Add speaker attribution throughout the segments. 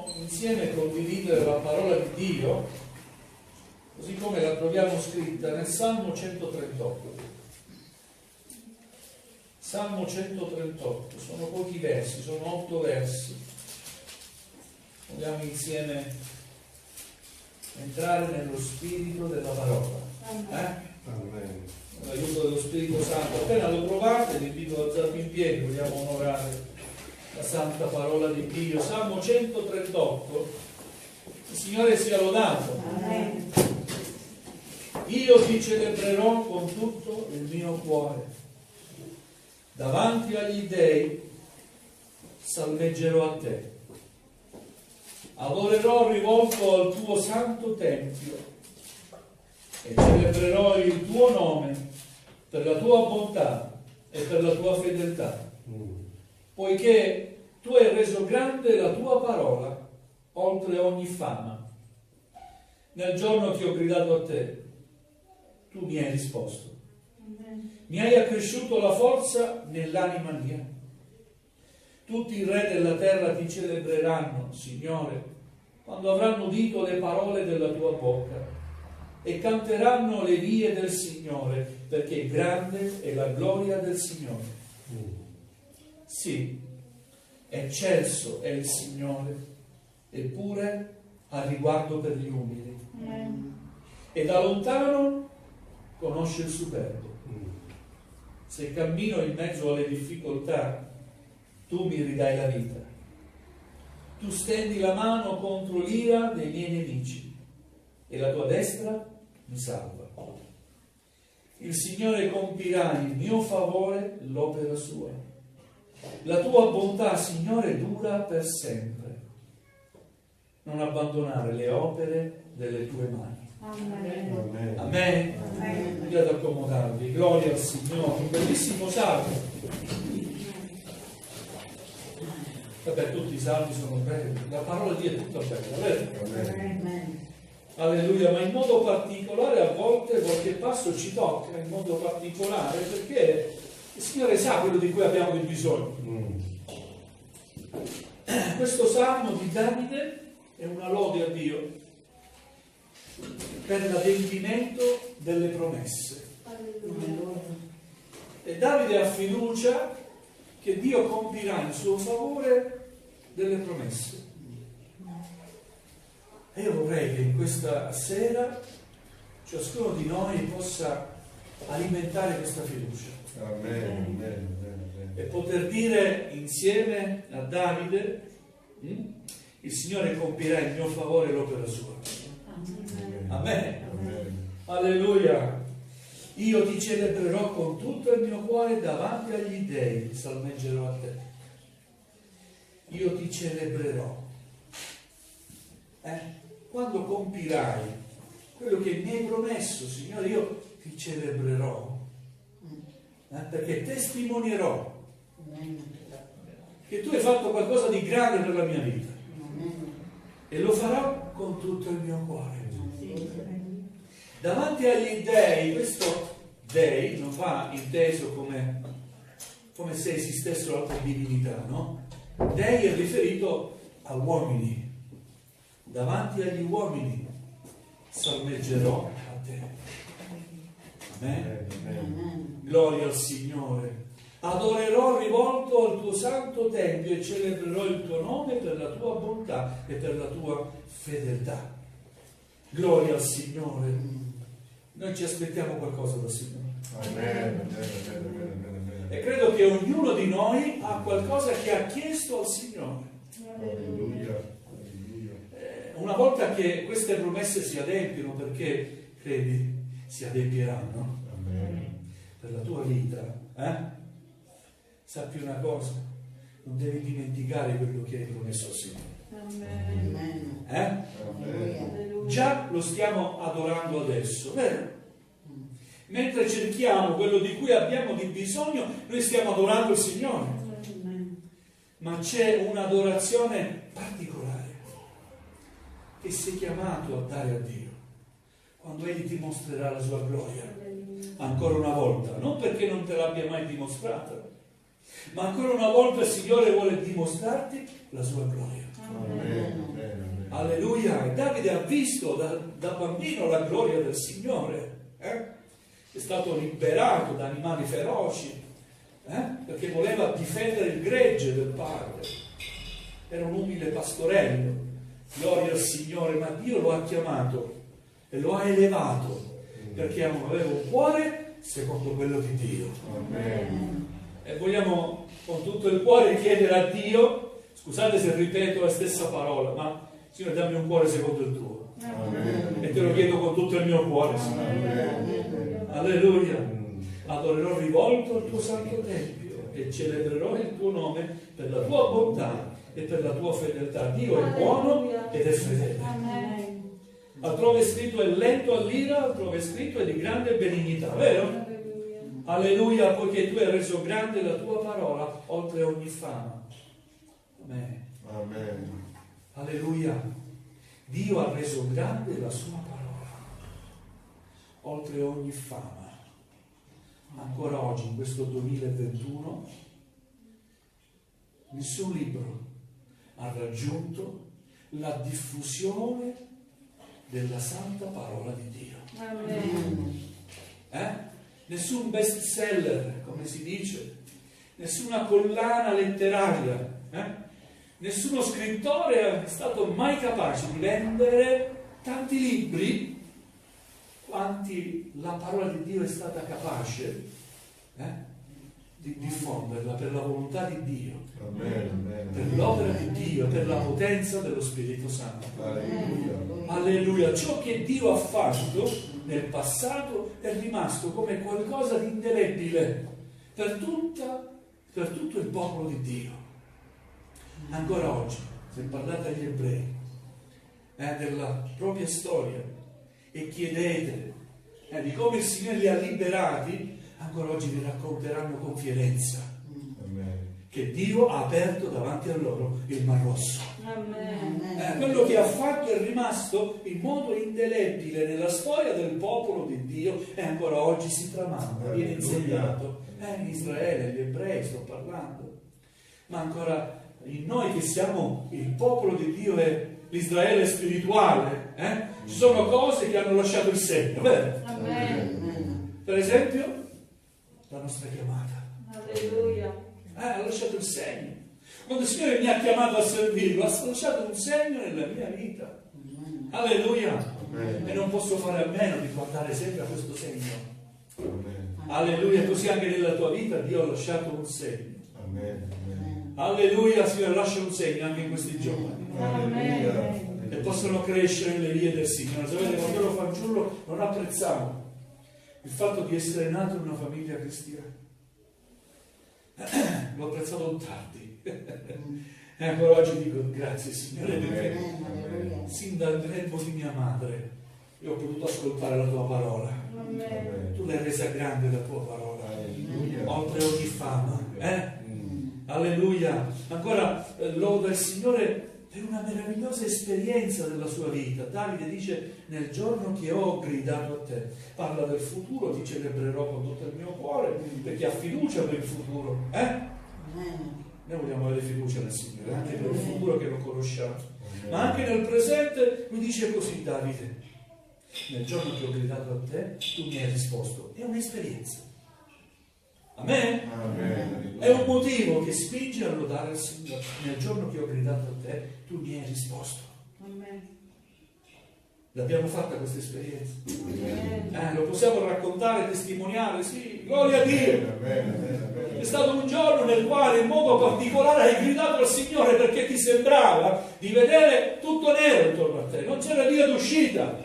Speaker 1: vogliamo insieme condividere la parola di Dio, così come la troviamo scritta nel Salmo 138. Salmo 138, sono pochi versi, sono 8 versi. Vogliamo insieme entrare nello spirito della parola. Con l'aiuto dello Spirito Santo. Appena lo trovate, vi invito ad alzarvi in piedi, vogliamo onorare la santa parola di Dio. Salmo 138. Il Signore sia lodato.
Speaker 2: Amen.
Speaker 1: Io ti celebrerò con tutto il mio cuore. Davanti agli dei salmeggerò a te. Adorerò rivolto al tuo santo tempio e celebrerò il tuo nome per la tua bontà e per la tua fedeltà, poiché tu hai reso grande la tua parola oltre ogni fama. Nel giorno che ho gridato a te, tu mi hai risposto. Mi hai accresciuto la forza nell'anima mia. Tutti i re della terra ti celebreranno, Signore, quando avranno udito le parole della tua bocca e canteranno le vie del Signore, perché grande è la gloria del Signore. Sì, eccelso è il Signore, eppure ha riguardo per gli umili. E da lontano conosce il superbo. Se cammino in mezzo alle difficoltà, tu mi ridai la vita. Tu stendi la mano contro l'ira dei miei nemici e la tua destra mi salva. Il Signore compirà in mio favore l'opera sua. La tua bontà, Signore, dura per sempre. Non abbandonare le opere delle tue mani.
Speaker 2: Amen.
Speaker 1: Amen. Andiate ad accomodarvi. Gloria al Signore. Un bellissimo salmo. Vabbè, tutti i salmi sono belli. La parola di Dio è tutta bella, vero?
Speaker 2: Amen.
Speaker 1: Alleluia, ma in modo particolare a volte qualche passo ci tocca in modo particolare perché il Signore sa quello di cui abbiamo bisogno. Questo salmo di Davide è una lode a Dio per l'adempimento delle promesse. E Davide ha fiducia che Dio compirà in suo favore delle promesse. E io vorrei che in questa sera ciascuno di noi possa alimentare questa fiducia.
Speaker 3: Amen.
Speaker 1: E poter dire insieme a Davide, il Signore compirà in mio favore l'opera sua. Amen. Alleluia. Io ti celebrerò con tutto il mio cuore davanti agli dei, salmeggerò a te. Io ti celebrerò. Quando compirai quello che mi hai promesso, Signore, io ti celebrerò. Perché testimonierò che tu hai fatto qualcosa di grande per la mia vita. E lo farò con tutto il mio cuore. Davanti agli dei, questo dei non va inteso come se esistessero altre divinità, no? Dei è riferito a uomini. Davanti agli uomini salmeggerò a te. Amen. Gloria al Signore. Adorerò rivolto al tuo santo tempio e celebrerò il tuo nome per la tua bontà e per la tua fedeltà. Gloria al Signore. Noi ci aspettiamo qualcosa dal Signore.
Speaker 3: Amen.
Speaker 1: E credo che ognuno di noi ha qualcosa che ha chiesto al Signore.
Speaker 3: Alleluia.
Speaker 1: Una volta che queste promesse si adempiono, perché credi si adempieranno per la tua vita, sappi una cosa, non devi dimenticare quello che hai promesso al Signore. Già lo stiamo adorando adesso, vero? Mentre cerchiamo quello di cui abbiamo di bisogno, noi stiamo adorando il Signore. Ma c'è un'adorazione particolare che sei chiamato a dare a Dio quando Egli ti mostrerà la sua gloria ancora una volta, non perché non te l'abbia mai dimostrata, ma ancora una volta il Signore vuole dimostrarti la sua gloria. Alleluia. E Davide ha visto da bambino la gloria del Signore. È stato liberato da animali feroci, perché voleva difendere il gregge del padre. Era un umile pastorello. Gloria al Signore, ma Dio lo ha chiamato e lo ha elevato perché aveva un cuore secondo quello di Dio.
Speaker 2: Amen.
Speaker 1: E vogliamo con tutto il cuore chiedere a Dio, scusate se ripeto la stessa parola, ma Signore, dammi un cuore secondo il tuo.
Speaker 2: Amen.
Speaker 1: E te lo chiedo con tutto il mio cuore, Signore. Alleluia. Adorerò rivolto al tuo santo tempio e celebrerò il tuo nome per la tua bontà e per la tua fedeltà. Dio è buono ed è fedele.
Speaker 2: Amen.
Speaker 1: Altrove scritto è lento all'ira, altrove scritto è di grande benignità, vero? Alleluia, poiché tu hai reso grande la tua parola oltre ogni fama. Amen.
Speaker 3: Amen.
Speaker 1: Alleluia. Dio ha reso grande la sua parola oltre ogni fama. Ancora oggi, in questo 2021, nessun libro ha raggiunto la diffusione della santa parola di Dio.
Speaker 2: Amen.
Speaker 1: Nessun best seller, come si dice, nessuna collana letteraria, nessuno scrittore è stato mai capace di vendere tanti libri quanti la parola di Dio è stata capace di diffonderla per la volontà di Dio,
Speaker 3: Amen.
Speaker 1: per l'opera di Dio, per la potenza dello Spirito Santo.
Speaker 3: Alleluia.
Speaker 1: Alleluia. Ciò che Dio ha fatto nel passato è rimasto come qualcosa di indelebile per tutto il popolo di Dio. Ancora oggi, se parlate agli ebrei della propria storia e chiedete di come il Signore li ha liberati, ancora oggi vi racconteranno con fierezza
Speaker 3: Amen.
Speaker 1: che Dio ha aperto davanti a loro il Mar Rosso.
Speaker 2: Amen.
Speaker 1: Quello che ha fatto è rimasto in modo indelebile nella storia del popolo di Dio e ancora oggi si tramanda, viene insegnato in Israele, gli ebrei sto parlando, ma ancora in noi che siamo il popolo di Dio e l'Israele spirituale, ci sono cose che hanno lasciato il segno, vero?
Speaker 2: Amen.
Speaker 1: Per esempio la nostra chiamata
Speaker 2: Alleluia.
Speaker 1: ha lasciato il segno. Quando il Signore mi ha chiamato a servirlo, ha lasciato un segno nella mia vita. Alleluia.
Speaker 3: Amen.
Speaker 1: E non posso fare a meno di guardare sempre a questo segno.
Speaker 3: Amen.
Speaker 1: Alleluia. Così anche nella tua vita Dio ha lasciato un segno.
Speaker 3: Amen.
Speaker 1: Alleluia. Signore, lascia un segno anche in questi giorni
Speaker 3: Alleluia.
Speaker 1: e possono crescere nelle vie del Signore. Sapete, quando ero fanciullo non apprezzavo il fatto di essere nato in una famiglia cristiana. L'ho apprezzato tardi. E ancora oggi dico grazie Signore perché sin dal grembo di mia madre io ho potuto ascoltare la tua parola.
Speaker 2: Amen.
Speaker 1: Tu l'hai resa grande la tua parola,
Speaker 3: Alleluia.
Speaker 1: oltre ogni fama. Alleluia. Ancora loda il Signore per una meravigliosa esperienza della sua vita. Davide dice: nel giorno che ho gridato a te, parla del futuro, ti celebrerò con tutto il mio cuore, perché ha fiducia per il futuro. Noi vogliamo avere fiducia nel Signore, anche per il futuro che non conosciamo, ma anche nel presente. Lui dice così, Davide: nel giorno che ho gridato a te, tu mi hai risposto. È un'esperienza. Amen?
Speaker 3: Amen.
Speaker 1: È un motivo che spinge a lodare il Signore. Nel giorno che ho gridato a te, tu mi hai risposto.
Speaker 2: Amen.
Speaker 1: L'abbiamo fatta questa esperienza.
Speaker 2: Amen.
Speaker 1: Lo possiamo raccontare, testimoniare, sì, gloria a Dio.
Speaker 3: Amen.
Speaker 1: È stato un giorno nel quale in modo particolare hai gridato al Signore perché ti sembrava di vedere tutto nero intorno a te, non c'era via d'uscita.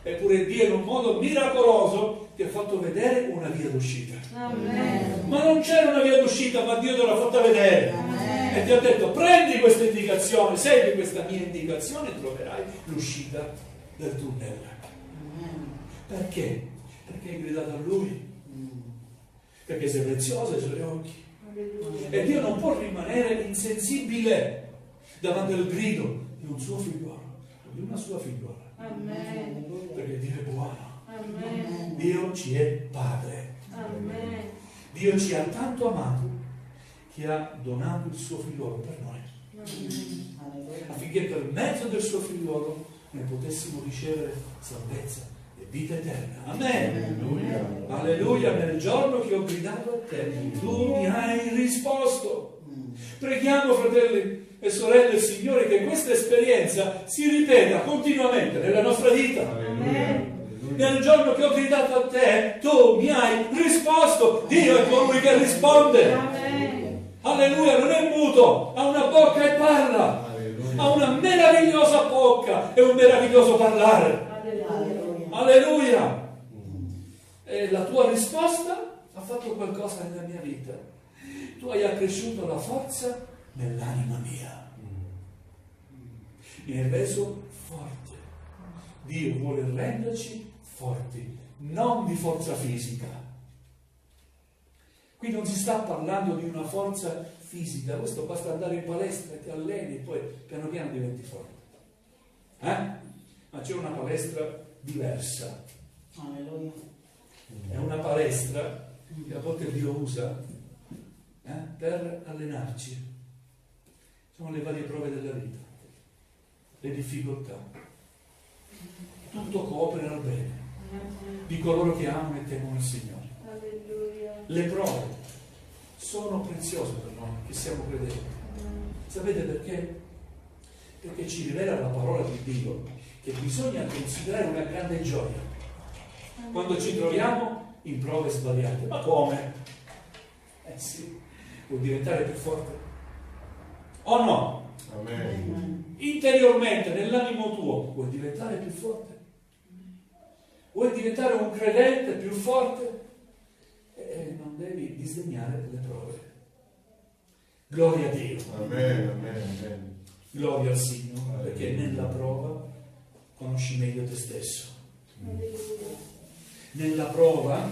Speaker 1: Eppure Dio in un modo miracoloso ti ha fatto vedere una via d'uscita.
Speaker 2: Amen.
Speaker 1: Ma non c'era una via d'uscita, ma Dio te l'ha fatta vedere.
Speaker 2: Amen.
Speaker 1: E ti ha detto: prendi questa indicazione, segui questa mia indicazione e troverai l'uscita del tunnel. Perché? Perché hai gridato a Lui. Perché sei preziosa ai Suoi occhi.
Speaker 2: Alleluia.
Speaker 1: E Dio non può rimanere insensibile davanti al grido di un suo figliolo, di una sua figliola.
Speaker 2: Amen.
Speaker 1: Perché Dio è buono.
Speaker 2: Amen.
Speaker 1: Dio ci è Padre.
Speaker 2: Amen.
Speaker 1: Dio ci ha tanto amato che ha donato il suo figliolo per noi,
Speaker 2: Amen.
Speaker 1: affinché affinché per mezzo del suo figliolo noi potessimo ricevere salvezza e vita eterna. Amen.
Speaker 3: Alleluia.
Speaker 1: Alleluia. Nel giorno che ho gridato a te, tu mi hai risposto. Preghiamo, fratelli e sorelle del Signore, che questa esperienza si ripeta continuamente nella nostra vita.
Speaker 3: Alleluia.
Speaker 1: Nel giorno che ho gridato a te, tu mi hai risposto. Dio è colui che risponde.
Speaker 2: Amen.
Speaker 1: Alleluia, non è muto, ha una bocca e parla.
Speaker 3: Alleluia.
Speaker 1: Ha una meravigliosa bocca e un meraviglioso parlare.
Speaker 2: Alleluia.
Speaker 1: Alleluia. E la tua risposta ha fatto qualcosa nella mia vita. Tu hai accresciuto la forza nell'anima mia. Mi hai reso forte. Dio vuole renderci forti, non di forza fisica. Qui non si sta parlando di una forza fisica, questo basta andare in palestra e ti alleni e poi piano piano diventi forte. Ma c'è una palestra diversa.
Speaker 2: Alleluia.
Speaker 1: È una palestra che a volte Dio usa per allenarci. Sono le varie prove della vita, le difficoltà. Tutto coopera al bene di coloro che amano e temono il Signore.
Speaker 2: Alleluia.
Speaker 1: Le prove sono preziose per noi che siamo credenti. Sapete perché? Perché ci rivela la parola di Dio che bisogna considerare una grande gioia quando ci troviamo in prove svariate. Ma come? Sì, vuoi diventare più forte? O no?
Speaker 3: Amen.
Speaker 1: Interiormente, nell'animo tuo, vuoi diventare più forte? Vuoi diventare un credente più forte? Non devi disdegnare le prove. Gloria a Dio.
Speaker 3: Amen. Amen.
Speaker 1: Gloria al Signore, perché nella prova conosci meglio te stesso.
Speaker 2: Alleluia.
Speaker 1: Nella prova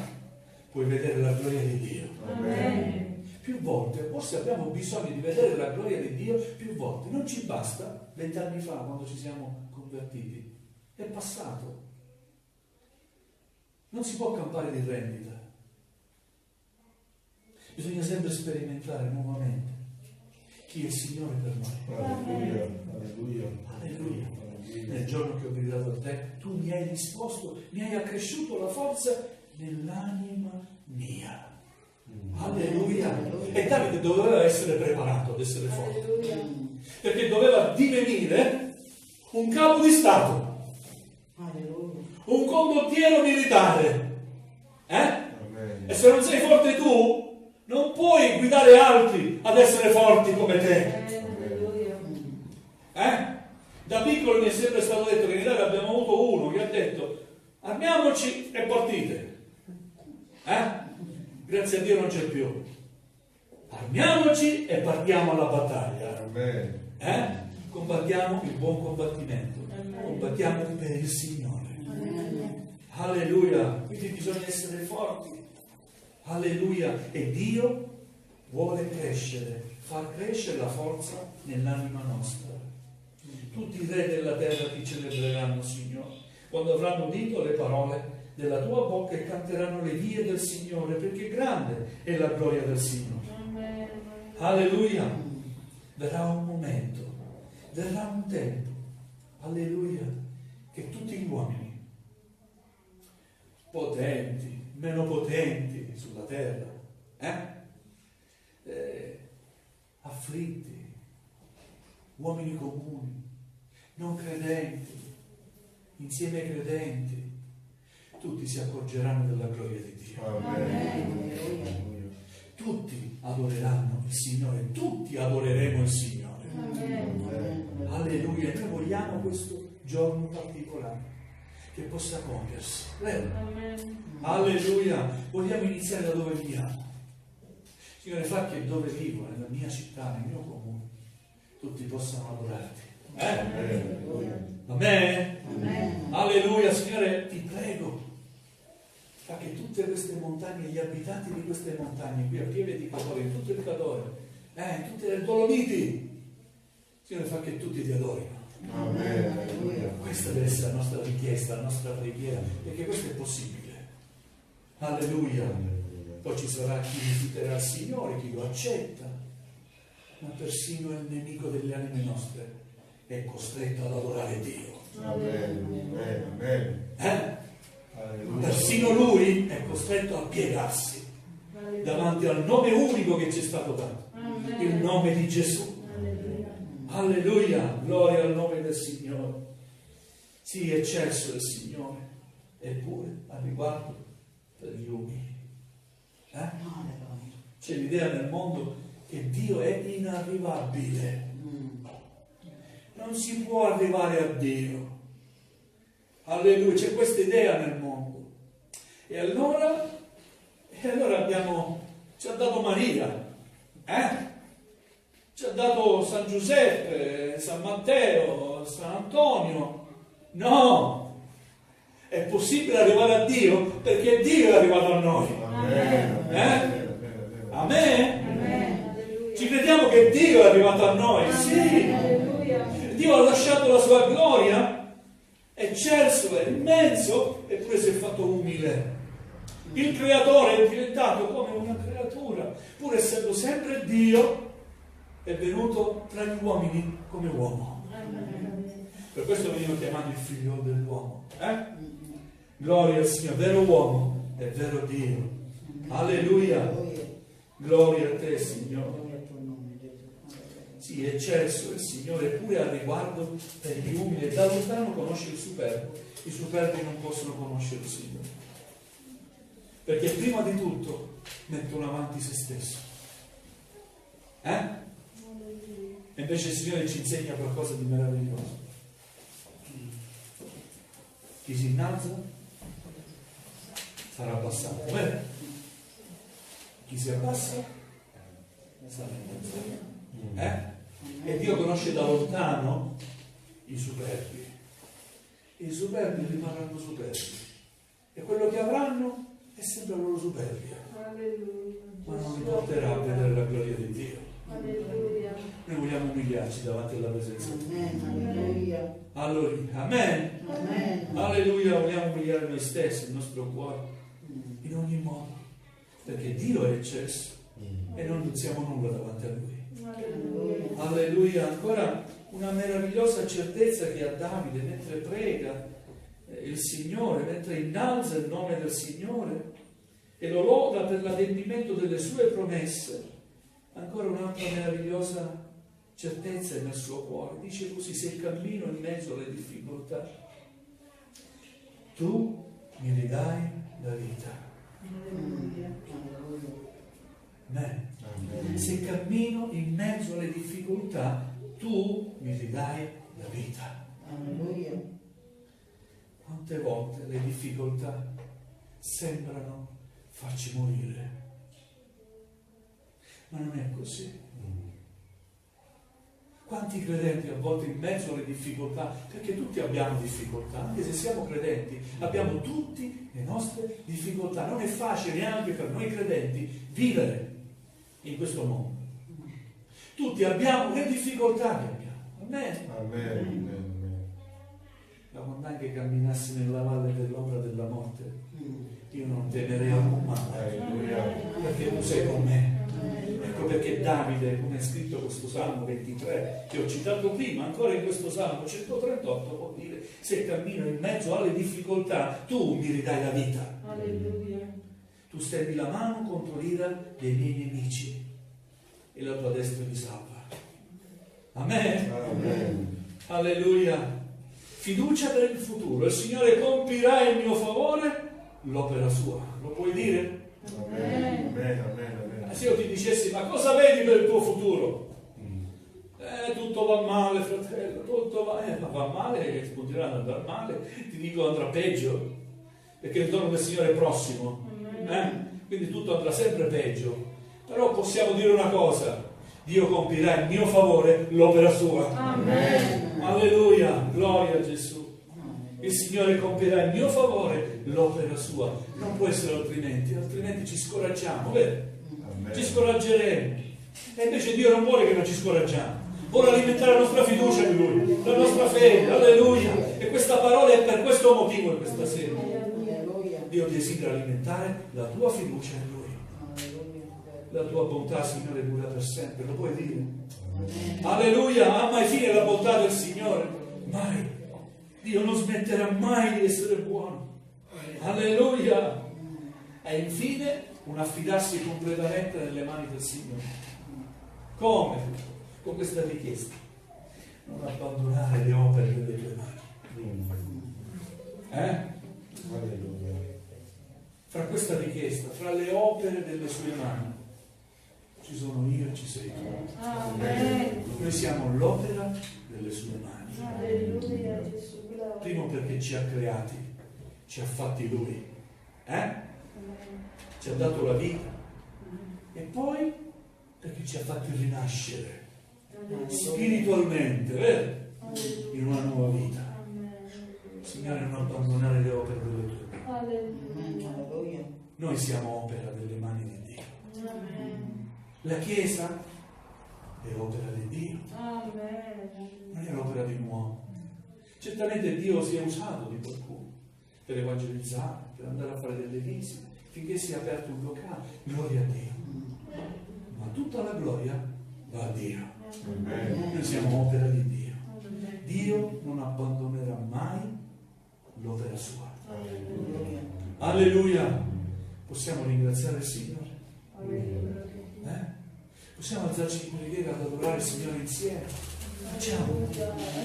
Speaker 1: puoi vedere la gloria di Dio.
Speaker 2: Amen.
Speaker 1: Più volte, forse abbiamo bisogno di vedere la gloria di Dio più volte. Non ci basta 20 anni fa, quando ci siamo convertiti. È passato. Non si può campare di rendita. Bisogna sempre sperimentare nuovamente chi è il Signore per noi.
Speaker 3: Alleluia. Alleluia.
Speaker 1: Alleluia. Nel giorno che ho gridato a te, tu mi hai risposto, mi hai accresciuto la forza nell'anima mia. Alleluia. E Davide doveva essere preparato ad essere forte,
Speaker 2: Alleluia.
Speaker 1: perché doveva divenire un capo di Stato,
Speaker 2: Alleluia.
Speaker 1: un condottiero militare.
Speaker 3: Amen.
Speaker 1: E se non sei forte tu, non puoi guidare altri ad essere forti come te.
Speaker 2: Alleluia.
Speaker 1: Da piccolo mi è sempre stato detto che in Italia abbiamo avuto uno che ha detto: armiamoci e partite. Grazie a Dio non c'è più. Armiamoci e partiamo alla battaglia.
Speaker 3: Amen.
Speaker 1: Combattiamo il buon combattimento. Combattiamo per il Signore. Alleluia. Quindi bisogna essere forti. Alleluia. E Dio vuole crescere, far crescere la forza nell'anima nostra. Tutti i re della terra ti celebreranno, Signore, quando avranno udito le parole della tua bocca e canteranno le vie del Signore, perché grande è la gloria del Signore. Alleluia. Verrà un momento, verrà un tempo, alleluia, che tutti gli uomini, potenti, meno potenti sulla terra, afflitti, uomini comuni, non credenti, insieme ai credenti, tutti si accorgeranno della gloria di Dio.
Speaker 3: Amen.
Speaker 1: Tutti adoreranno il Signore, tutti adoreremo il Signore. Alleluia. Noi vogliamo questo giorno particolare che possa compiersi. Vero? Alleluia. Vogliamo iniziare da dove viviamo. Signore, fa che dove vivo, nella mia città, nel mio comune, tutti possano adorarti. Amen. Alleluia. Signore, ti prego, fa che tutte queste montagne, gli abitanti di queste montagne, qui a Pieve di Cadore, in tutto il Cadore, in tutte le Dolomiti, Signore, fa che tutti ti adorino.
Speaker 3: Amen.
Speaker 1: Questa deve essere la nostra richiesta, la nostra preghiera, perché questo è possibile. Alleluia. Poi ci sarà chi rifiuterà il Signore, chi lo accetta, ma persino il nemico delle anime nostre è costretto ad adorare Dio.
Speaker 3: Amen. Amen. Alleluia.
Speaker 1: Persino lui è costretto a piegarsi davanti al nome unico che ci è stato dato, il nome di Gesù. Alleluia, gloria al nome del Signore. Sì, eccelso il Signore, eppure a riguardo per gli umili. C'è l'idea nel mondo che Dio è inarrivabile. Non si può arrivare a Dio. Alleluia, c'è questa idea nel mondo. E allora ci ha dato Maria, ci ha dato San Giuseppe, San Matteo, San Antonio. No, è possibile arrivare a Dio perché Dio è arrivato a noi. Amen. Ci crediamo che Dio è arrivato a noi? Sì. Dio ha lasciato la sua gloria, eccelso, è immenso, eppure si è fatto umile. Il creatore è diventato come una creatura, pur essendo sempre Dio, è venuto tra gli uomini come uomo. Per questo veniva chiamato il figlio dell'uomo. Gloria al Signore, vero uomo e vero Dio. Alleluia. Gloria a te, Signore. Sì, eccelso il Signore, pure al riguardo per gli umili, e da lontano conosce il superbo. I superbi non possono conoscere il Signore, perché prima di tutto mettono avanti se stesso. E invece il Signore ci insegna qualcosa di meraviglioso. Chi si innalza sarà abbassato, vero? Chi si abbassa sarà innalzato. E Dio conosce da lontano i superbi. I superbi rimarranno superbi, e quello che avranno è sempre la loro superbia, ma non li porterà a vedere la gloria di Dio. Noi vogliamo umiliarci davanti alla presenza di Dio. Allora, amen. Alleluia, vogliamo umiliare noi stessi, il nostro cuore, in ogni modo, perché Dio è eccesso e non duzziamo nulla davanti a Lui. Alleluia. Ancora una meravigliosa certezza che ha Davide mentre prega il Signore, mentre innalza il nome del Signore e lo loda per l'adempimento delle sue promesse. Ancora un'altra meravigliosa certezza è nel suo cuore. Dice così: se cammino in mezzo alle difficoltà, tu mi ridai la vita. Amen. Se cammino in mezzo alle difficoltà, tu mi ridai la vita. Quante volte le difficoltà sembrano farci morire, ma non è così. Quanti credenti a volte in mezzo alle difficoltà, perché tutti abbiamo difficoltà, anche se siamo credenti, abbiamo tutti le nostre difficoltà. Non è facile neanche per noi credenti vivere in questo mondo. Tutti abbiamo le difficoltà che abbiamo. Amen. Ma quando anche camminassi nella valle dell'ombra della morte, io non temerei alcun male, perché tu sei con me. Ecco perché Davide, come è scritto questo Salmo 23 che ho citato prima, ancora in questo Salmo 138 può dire: se cammino in mezzo alle difficoltà, tu mi ridai la vita. Tu stendi la mano contro l'ira dei miei nemici e la tua destra mi salva. Amen. Alleluia. Fiducia per il futuro. Il Signore compirà in mio favore l'opera sua. Lo puoi dire? Se io ti dicessi: ma cosa vedi per il tuo futuro? Tutto va male, fratello, tutto va, ma va male, e continuerà ad andare male. Ti dico, andrà peggio, perché il ritorno del Signore è prossimo. Quindi tutto andrà sempre peggio. Però possiamo dire una cosa: Dio compirà in mio favore l'opera sua. Amen. Alleluia, gloria a Gesù. Il Signore compirà in mio favore l'opera sua. Non può essere altrimenti ci scoraggiamo, vero? Amen. Ci scoraggeremo. E invece Dio non vuole che non ci scoraggiamo, vuole alimentare la nostra fiducia in Lui, la nostra fede. Alleluia. E questa parola è per questo motivo questa sera. Dio desidera alimentare la tua fiducia in Lui. La tua bontà, Signore, dura per sempre. Lo puoi dire? Alleluia, ha mai fine la bontà del Signore? Mai. Dio non smetterà mai di essere buono. Alleluia. E infine un affidarsi completamente nelle mani del Signore. Come? Con questa richiesta: non abbandonare le opere delle tue mani. Fra questa richiesta, fra le opere delle sue mani, ci sono io e ci sei tu.
Speaker 2: Amen.
Speaker 1: Noi siamo l'opera delle sue mani.
Speaker 2: Alleluia, Gesù, gloria.
Speaker 1: Primo perché ci ha creati, ci ha fatti Lui, ci ha dato la vita, e poi perché ci ha fatti rinascere spiritualmente, vero? In una nuova vita. Signore, non abbandonare le opere delle tue mani.
Speaker 2: Alleluia.
Speaker 1: Noi siamo opera delle mani di Dio.
Speaker 2: Amen.
Speaker 1: La Chiesa è opera di Dio,
Speaker 2: Amen.
Speaker 1: non è opera di un uomo. Certamente Dio si è usato di qualcuno per evangelizzare, per andare a fare delle visite, finché si è aperto un locale. Gloria a Dio. Ma tutta la gloria va a Dio. Noi siamo opera di Dio. Dio non abbandonerà mai l'opera sua. Alleluia. Possiamo ringraziare il Signore? Possiamo alzarci in preghiera ad adorare il Signore insieme? Facciamo.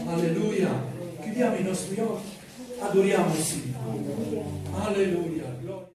Speaker 1: Alleluia. Chiudiamo i nostri occhi. Adoriamo il Signore. Alleluia. Gloria.